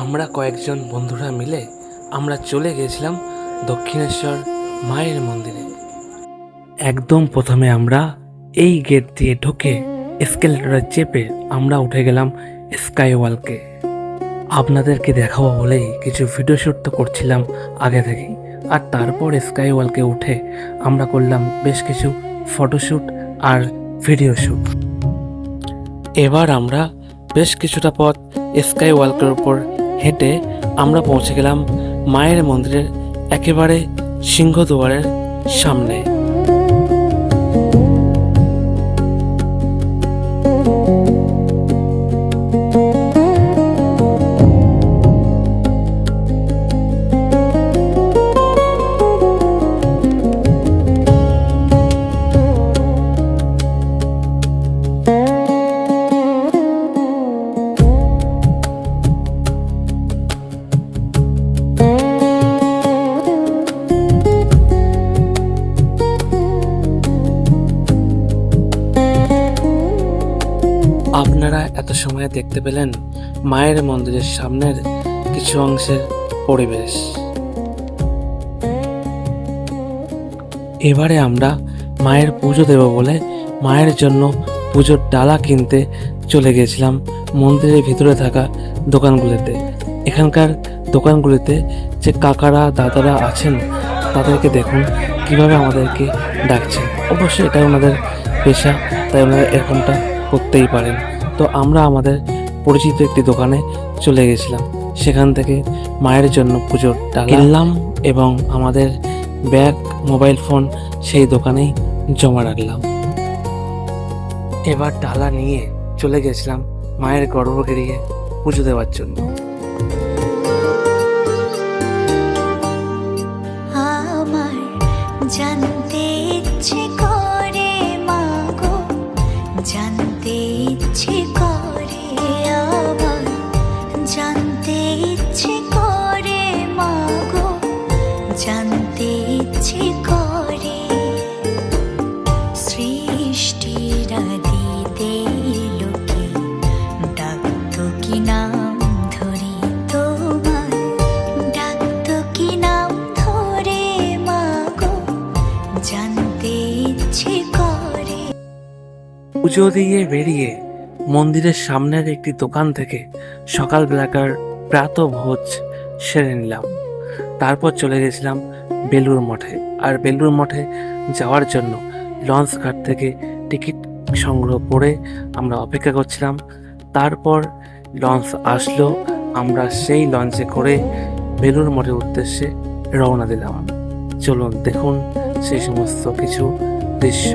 আমরা কয়েকজন বন্ধুরা মিলে আমরা চলে গিয়েছিলাম দক্ষিণেশ্বর মায়ের মন্দিরে। একদম প্রথমে আমরা এই গেট দিয়ে ঢুকে এসকেলেটরে চেপে আমরা উঠে গেলাম স্কাই ওয়ালকে। আপনাদেরকে দেখাবো বলেই কিছু ভিডিও শ্যুট তো করছিলাম আগে থেকেই, আর তারপর স্কাই ওয়ালকে উঠে আমরা করলাম বেশ কিছু ফটোশ্যুট আর ভিডিও শ্যুট। এবার আমরা বেশ কিছুটা পথ স্কাই ওয়ালকের উপর হেঁটে আমরা পৌঁছে গেলাম মায়ের মন্দিরের একেবারে সিংহদুয়ারের সামনে। আপনারা এত সময় দেখতে পেলেন মায়ের মন্দিরের সামনের কিছু অংশের পরিবেশ। এবারে আমরা মায়ের পুজো দেব বলে মায়ের জন্য পুজোর ডালা কিনতে চলে গিয়েছিলাম মন্দিরের ভিতরে থাকা দোকানগুলিতে। এখানকার দোকানগুলিতে যে কাকারা দাদারা আছেন তাদেরকে দেখুন কিভাবে আমাদেরকে ডাকছেন। অবশ্যই এটা ওনাদের পেশা, তাই ওনারা এরকমটা করতেই পারেন। তো আমরা আমাদের পরিচিত একটি দোকানে চলে গেছিলাম, সেখান থেকে মায়ের জন্য পুজোর ডালা কিনলাম এবং আমাদের ব্যাগ মোবাইল ফোন সেই দোকানেই জমা রাখলাম। এবার ডালা নিয়ে চলে গেছিলাম মায়ের গর্ভগৃহে পুজো দেওয়ার জন্য। আমার জানতে ইচ্ছে করে মাগো, জানতে ইচ্ছে করে আমার, জানতে ইচ্ছে করে মাগো, জানতে ইচ্ছে করে সৃষ্টির আদিতে লোকে ডাকতো কি নাম ধরে তোমার, ডাকতো কি নাম ধরে মাগো, জানতে ইচ্ছে করে। পুজো দিয়ে বেরিয়ে মন্দিরের সামনের একটি দোকান থেকে সকালবেলাকার প্রাতঃভোজ সেরে নিলাম। তারপর চলে গেছিলাম বেলুড় মঠে। আর বেলুড় মঠে যাওয়ার জন্য লঞ্চ ঘাট থেকে টিকিট সংগ্রহ করে আমরা অপেক্ষা করছিলাম। তারপর লঞ্চ আসলো, আমরা সেই লঞ্চে করে বেলুড় মঠের উদ্দেশ্যে রওনা দিলাম। চলুন দেখুন সেই সমস্ত কিছু দৃশ্য।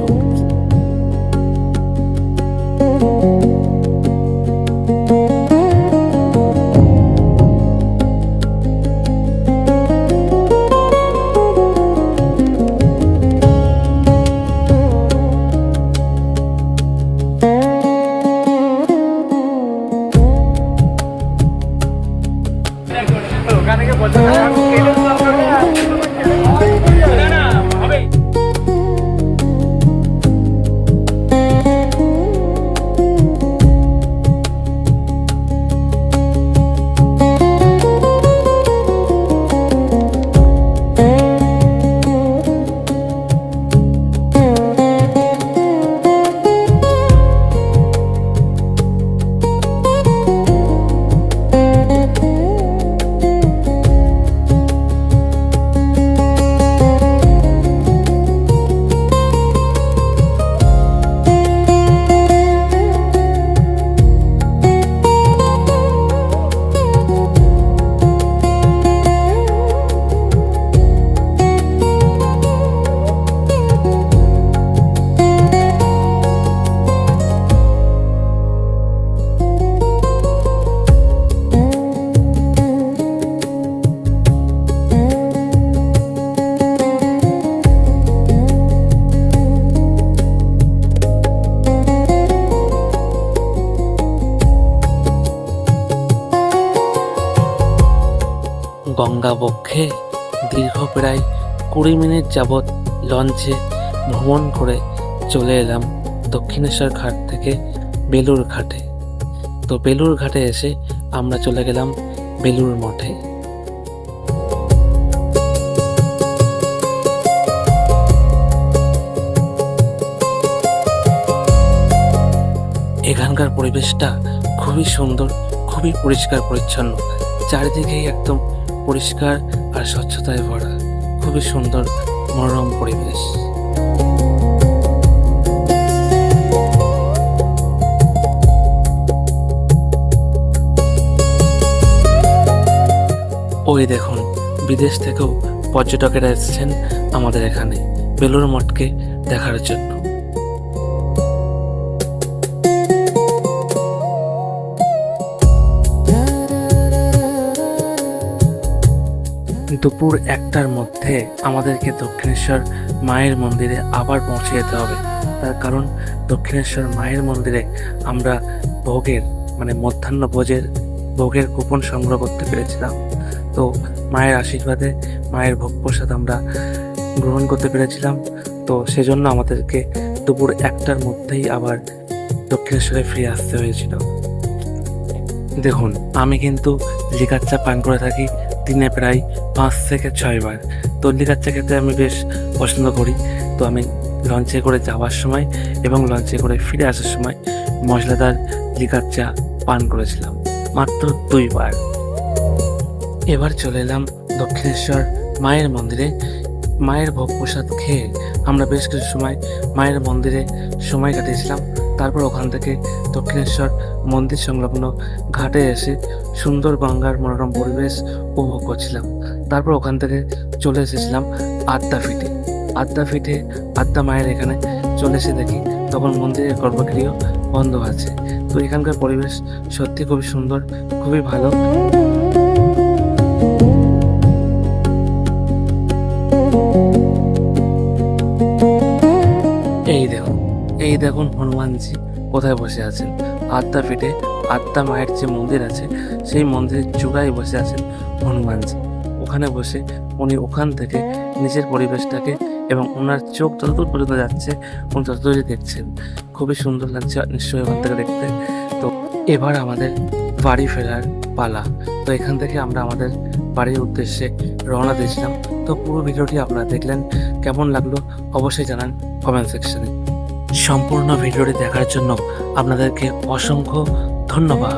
গঙ্গাবক্ষে দীর্ঘ প্রায় 20 মিনিট যাবৎ লঞ্চে ভ্রমণ করে চলে এলাম দক্ষিণেশ্বর ঘাট থেকে বেলুড় ঘাটে। তো বেলুর ঘাটে এসে আমরা চলে গেলাম বেলুর মঠে। এখানকার পরিবেশটা খুবই সুন্দর, খুবই পরিষ্কার পরিচ্ছন্ন, চারিদিকেই একদম পরিষ্কার আর স্বচ্ছতায় ভরা, খুবই সুন্দর মনোরম পরিবেশ। ওই দেখুন, বিদেশ থেকেও পর্যটকেরা এসেছেন আমাদের এখানে বেলুড় মঠকে দেখার জন্য। দুপুর 1টার মধ্যে আমাদেরকে দক্ষিণেশ্বর মায়ের মন্দিরে আবার পৌঁছে যেতে হবে। তার কারণ দক্ষিণেশ্বর মায়ের মন্দিরে আমরা ভোগের মধ্যাহ্ন ভোগের কুপন সংগ্রহ করতে পেরেছিলাম। তো মায়ের আশীর্বাদে মায়ের ভোগ প্রসাদ আমরা গ্রহণ করতে পেরেছিলাম। তো সেজন্য আমাদেরকে দুপুর 1টার মধ্যেই আবার দক্ষিণেশ্বরে ফিরে আসতে হয়েছিল। দেখুন, আমি কিন্তু লিকার চা পান করে থাকি দিনে প্রায় 5 থেকে 6 বার। তো লিকার চা খেতে আমি বেশ পছন্দ করি। তো আমি লঞ্চে করে যাওয়ার সময় এবং লঞ্চে করে ফিরে আসার সময় মশলাদার লিকার চা পান করেছিলাম মাত্র 2 বার। এবার চলে এলাম দক্ষিণেশ্বর মায়ের মন্দিরে। মায়ের ভোগ প্রসাদ খেয়ে আমরা বেশ কিছু সময় মায়ের মন্দিরে সময় কাটিয়েছিলাম। তারপর ওখান থেকে দক্ষিণেশ্বর মন্দির সংলগ্ন ঘাটে এসে সুন্দর গঙ্গার মনোরম পরিবেশ উপভোগ করছিলাম। তারপর ওখান থেকে চলে এসেছিলাম আদ্যাপীঠে। আদ্যা মায়ের এখানে চলে এসে দেখি তখন মন্দিরের গর্ভগৃহ বন্ধ আছে। তো এখানকার পরিবেশ সত্যি খুবই সুন্দর, খুবই ভালো। এই দেখুন হনুমানজি কোথায় বসে আছেন। আদ্যাপীঠে আদ্যা মায়ের যে মন্দির আছে সেই মন্দিরের চূড়ায় বসে আছেন হনুমানজি। ওখানে বসে উনি ওখান থেকে নিজের পরিবেশটাকে এবং ওনার চোখ যতদূর পর্যন্ত যাচ্ছে উনি ততদূরই দেখছেন। খুবই সুন্দর লাগছে নিশ্চয়ই ওখান থেকে দেখতে। তো এবার আমাদের বাড়ি ফেরার পালা। তো এখান থেকে আমরা আমাদের বাড়ির উদ্দেশ্যে রওনা দিয়েছিলাম। তো পুরো ভিডিওটি আপনারা দেখলেন, কেমন লাগলো অবশ্যই জানান কমেন্ট সেকশনে। সম্পূর্ণ ভিডিওটি দেখার জন্য আপনাদেরকে অসংখ্য ধন্যবাদ।